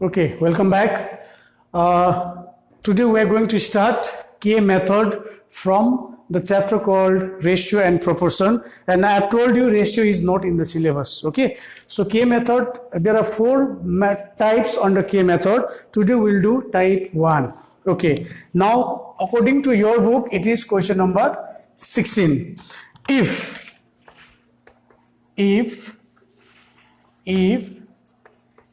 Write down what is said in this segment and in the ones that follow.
Okay, welcome back. Today we are going to start K method from the chapter called ratio and proportion, and I have told you ratio is not in the syllabus. Okay, so K method, there are four types under K method. Today we will do type 1. Okay, now according to your book it is question number 16. If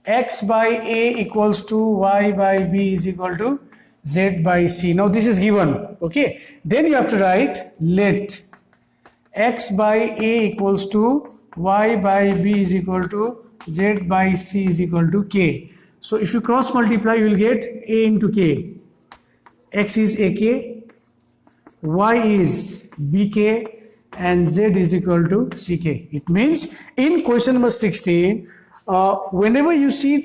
x by a equals to y by b is equal to z by c. Now this is given, okay. Then you have to write let x by a equals to y by b is equal to z by c is equal to k. So if you cross multiply, you will get a into k. X is ak, y is bk, and z is equal to ck. It means in question number 16, whenever you see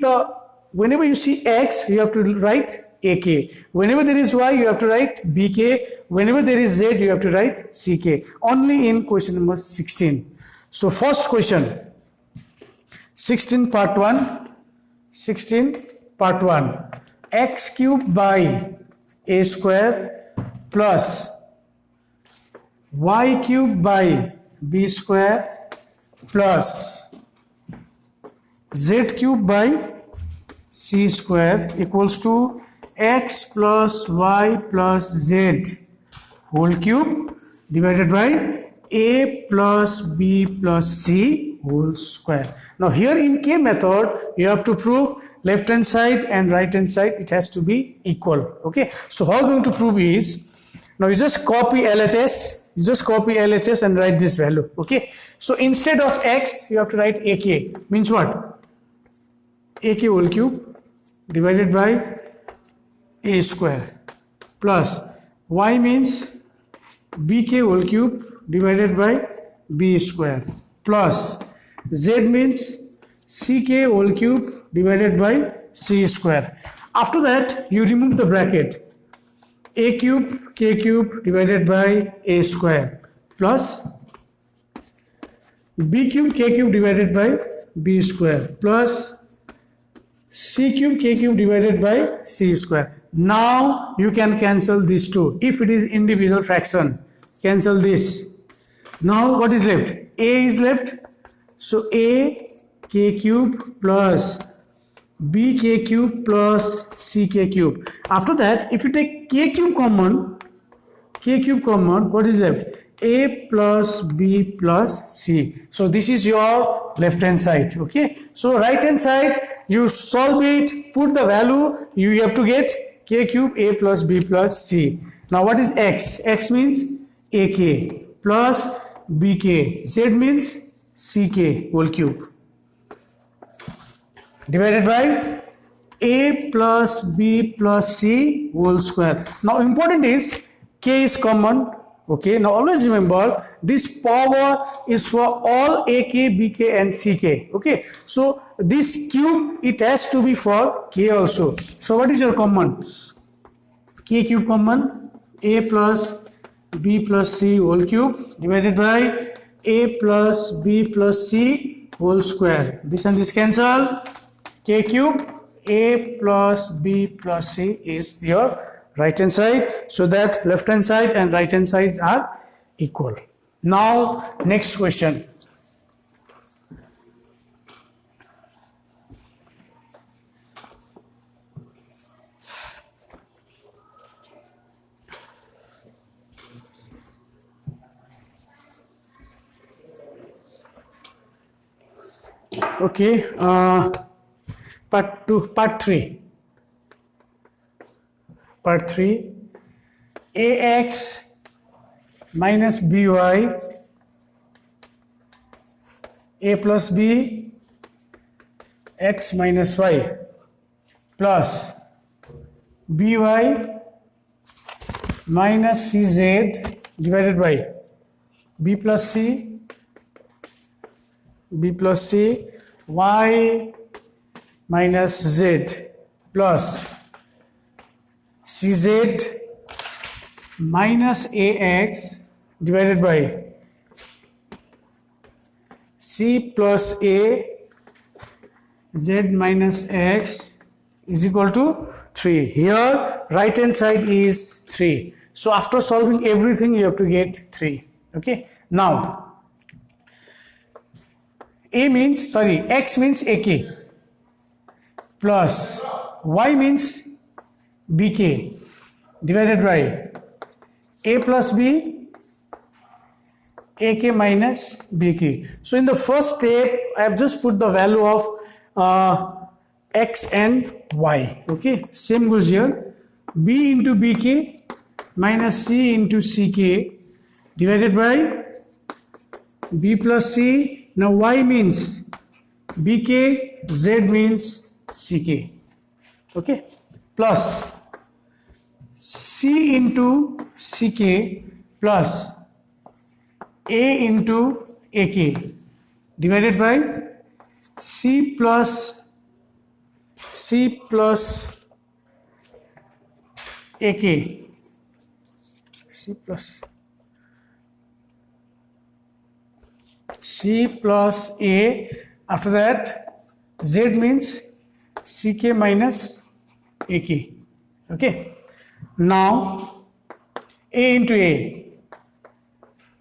x, you have to write ak. Whenever there is y, you have to write bk. Whenever there is z, you have to write ck. Only in question number 16. So first question, 16 part 1. X cube by a square plus y cube by b square plus z cube by c square equals to x plus y plus z whole cube divided by a plus b plus c whole square. Now here in K method, you have to prove left hand side and right hand side, it has to be equal. Okay, so how I'm going to prove is, now you just copy LHS and write this value. Okay, so instead of x, you have to write AK. Means what? AK whole cube divided by a square plus y means bk whole cube divided by b square plus z means ck whole cube divided by c square. After that, you remove the bracket. A cube k cube divided by a square plus b cube k cube divided by b square plus c cube k cube divided by c square. Now you can cancel these two. If it is individual fraction, cancel this. Now what is left? A is left. So a k cube plus b k cube plus c k cube. After that, if you take k cube common, what is left? A plus b plus c. So this is your left hand side. Okay, so right hand side, you solve it, put the value, you have to get k cube a plus b plus c. Now what is x? X means ak plus bk, z means ck whole cube divided by a plus b plus c whole square. Now important is k is common. Okay, now always remember this power is for all ak, bk and ck. Okay, so this cube, it has to be for k also. So what is your common? K cube common, a plus b plus c whole cube divided by a plus b plus c whole square. This and this cancel. K cube a plus b plus c is your right hand side, so that left hand side and right hand sides are equal. Now next question. Okay, part 3, ax minus by a plus b x minus y plus by minus cz divided by b plus c y minus z plus cz minus ax divided by c plus a z minus x is equal to 3. Here right hand side is 3. So after solving everything you have to get 3. Okay. Now x means AK plus y means BK divided by A plus B, AK minus BK. So in the first step, I have just put the value of X and Y. Okay, same goes here. B into BK minus C into CK divided by B plus C. Now Y means BK, Z means CK. Okay, plus C into CK plus A into AK divided by C plus AK. C plus A. After that Z means CK minus AK. Okay. Now A into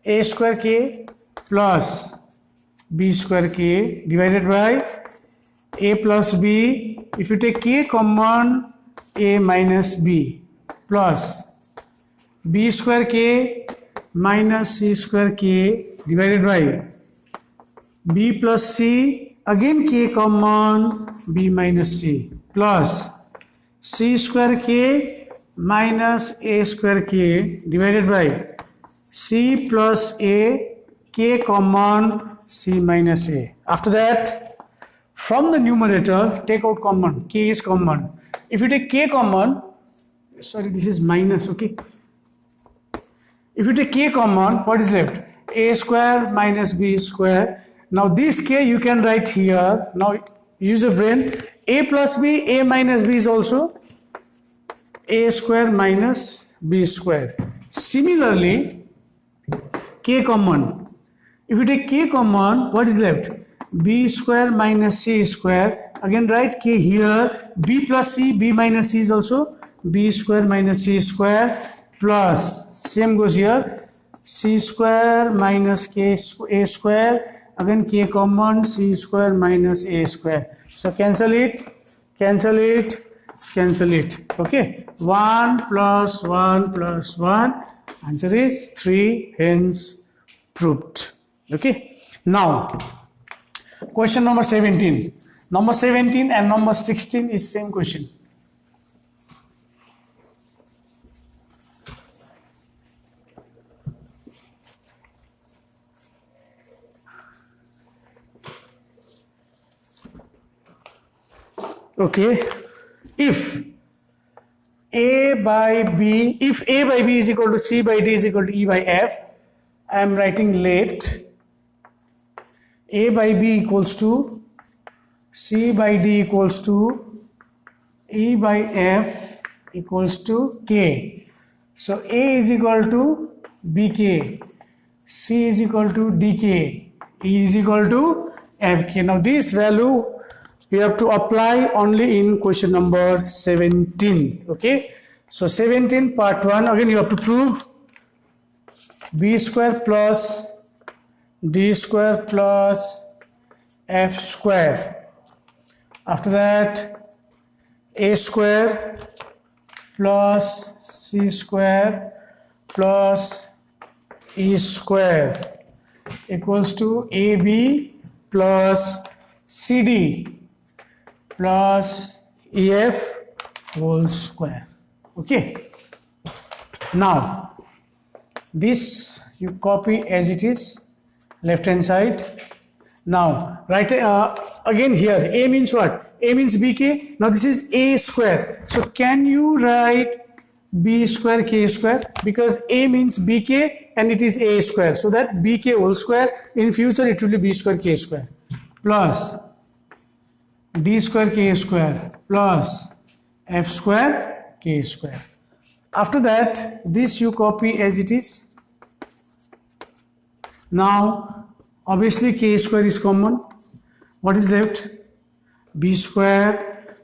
A square K plus B square K divided by A plus B. If you take K common, A minus B plus B square K minus C square K divided by B plus C, again K common, B minus C plus C square K minus A square K divided by C plus A, K common, C minus A. After that, from the numerator, take out common, K is common. If you take K common, sorry, this is minus, okay. If you take K common, what is left? A square minus B square. Now this K you can write here. Now use your brain. A plus B, A minus B is also A square minus B square. Similarly, K common. If you take K common, what is left? B square minus C square. Again write K here. B plus C, B minus C is also B square minus C square plus, same goes here, C square minus K A square. Again K common, C square minus A square. So cancel it, cancel it, cancel it. Okay. 1 plus 1 plus 1. Answer is 3, hence proved. Okay. Now, question number 17. Number 17 and number 16 is same question. Okay. If A by B is equal to C by D is equal to E by F, I am writing late. A by B equals to C by D equals to E by F equals to K. So A is equal to BK, C is equal to DK, E is equal to FK. Now this value we have to apply only in question number 17. Okay. So 17 part 1, again you have to prove B square plus D square plus F square. After that A square plus C square plus E square equals to AB plus CD plus EF whole square. Okay. Now this you copy as it is, left hand side. Now write again here A means what? A means BK. Now this is A square. So can you write B square K square? Because A means BK and it is A square. So that BK whole square, in future it will be B square K square plus D square K square plus F square K square. After that, this you copy as it is. Now, obviously K square is common. What is left? B square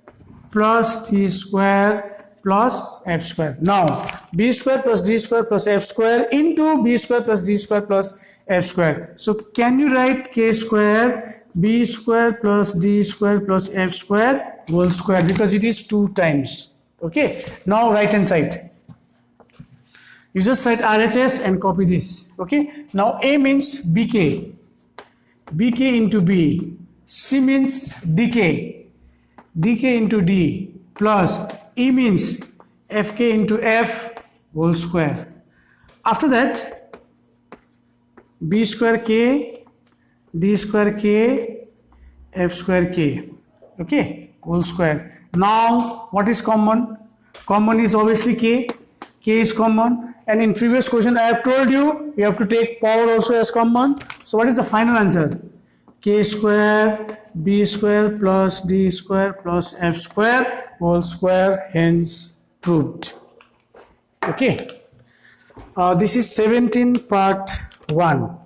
plus d square plus f square. Now b square plus d square plus f square into b square plus d square plus f square. So can you write k square b square plus d square plus f square whole square, because it is 2 times. Okay, now right hand side, you just write RHS and copy this. Okay, now A means BK, BK into B, C means DK, DK into D, plus E means FK into F whole square. After that, B square K, D square K, F square K, okay, whole square. Now what is common? Common is obviously K, K is common, and in previous question I have told you, you have to take power also as common. So what is the final answer? K square b square plus d square plus f square whole square, hence proved. Okay, this is 17 part 1.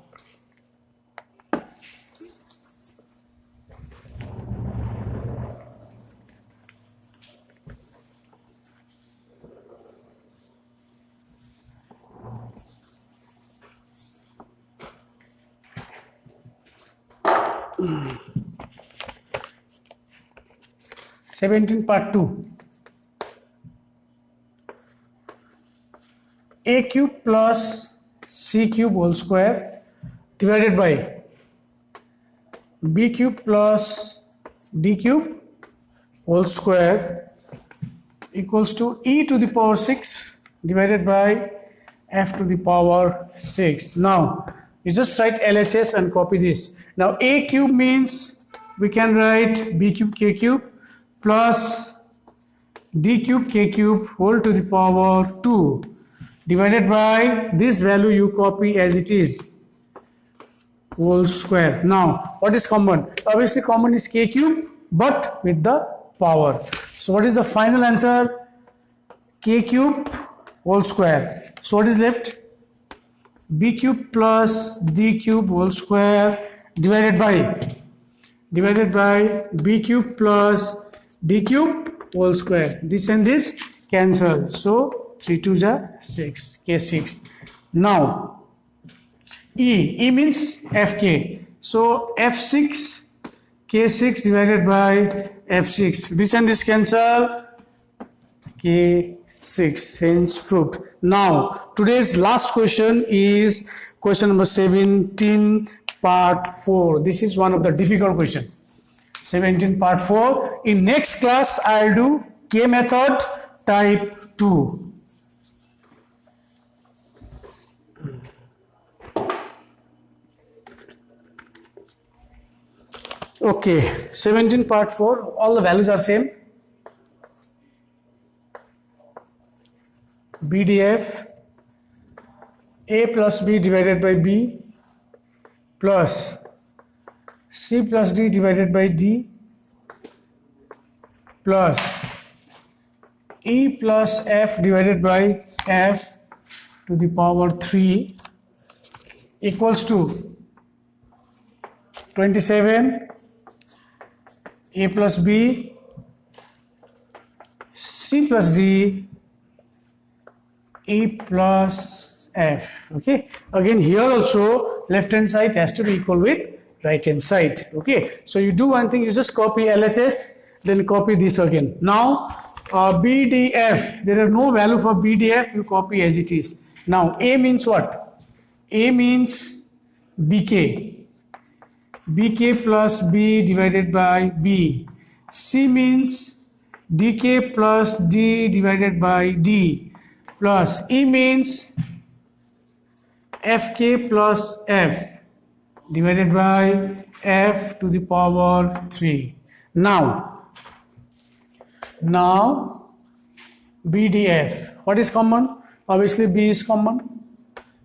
Mm. 17 part 2. A cube plus c cube whole square divided by b cube plus d cube whole square equals to e to the power 6 divided by f to the power 6. Now you just write LHS and copy this. Now a cube means we can write b cube k cube plus d cube k cube whole to the power 2 divided by this value you copy as it is, whole square. Now what is common? Obviously common is k cube but with the power. So what is the final answer? K cube whole square. So what is left? B cube plus d cube whole square divided by b cube plus d cube whole square. This and this cancel. So 3 2s are 6, k6. Now E means fk. So f6 k6 divided by f6. This and this cancel, k6, hence proved. Now today's last question is question number 17 part 4. This is one of the difficult question. 17 part 4. In next class I'll do K method type 2. Okay, 17 part 4, all the values are same. BDF A plus B divided by B plus C plus D divided by D plus E plus F divided by F to the power 3 equals to 27 A plus B C plus D E plus F. Okay, again here also left hand side has to be equal with right hand side. Okay, so you do one thing, you just copy LHS, then copy this again. Now BDF, there are no value for BDF, you copy as it is. Now A means what? A means BK, BK plus B divided by B. C means DK plus D divided by D plus E means FK plus F divided by F to the power 3. Now BDF, what is common? Obviously B is common.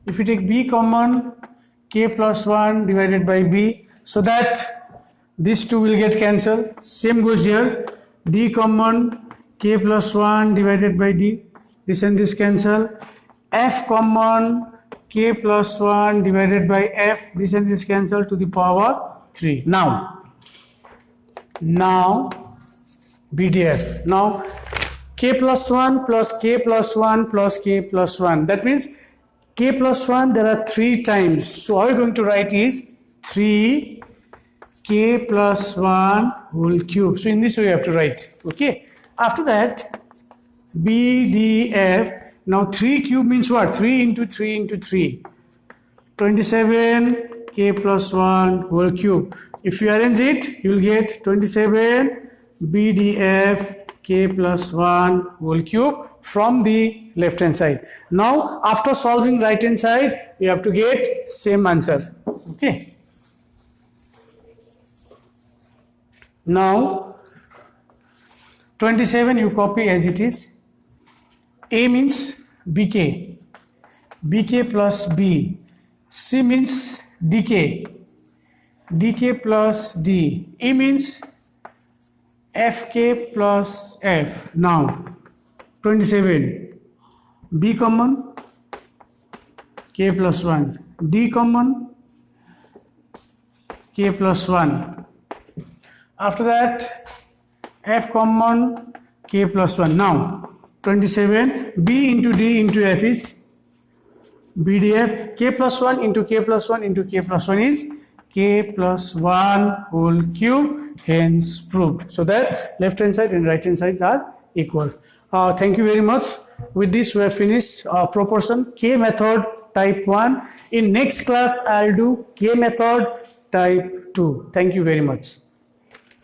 If you take B common, K plus 1 divided by B, so that these two will get cancelled. Same goes here. D common, K plus 1 divided by D, this and this cancel. F common, K plus 1 divided by F, this and this cancel to the power 3. Now BDF. Now k plus 1 plus k plus 1 plus k plus 1. That means k plus 1 there are 3 times. So how we are going to write is 3 k plus 1 whole cube. So in this way you have to write. Okay. After that BDF. Now 3 cube means what? 3 into 3 into 3. 27 k plus 1 whole cube. If you arrange it, you will get 27 BDF k plus 1 whole cube from the left hand side. Now after solving right hand side, you have to get same answer. Okay. Now 27 you copy as it is. A means BK, BK plus B. C means DK, DK plus D. E means FK plus F. Now 27, B common, K plus 1, D common, K plus 1. After that F common, K plus 1. Now 27, B into D into F is BDF. K plus 1 into K plus 1 into K plus 1 is K plus 1 whole cube, hence proved. So that left hand side and right hand sides are equal. Thank you very much. With this we have finished proportion K method type 1. In next class I will do K method type 2. Thank you very much.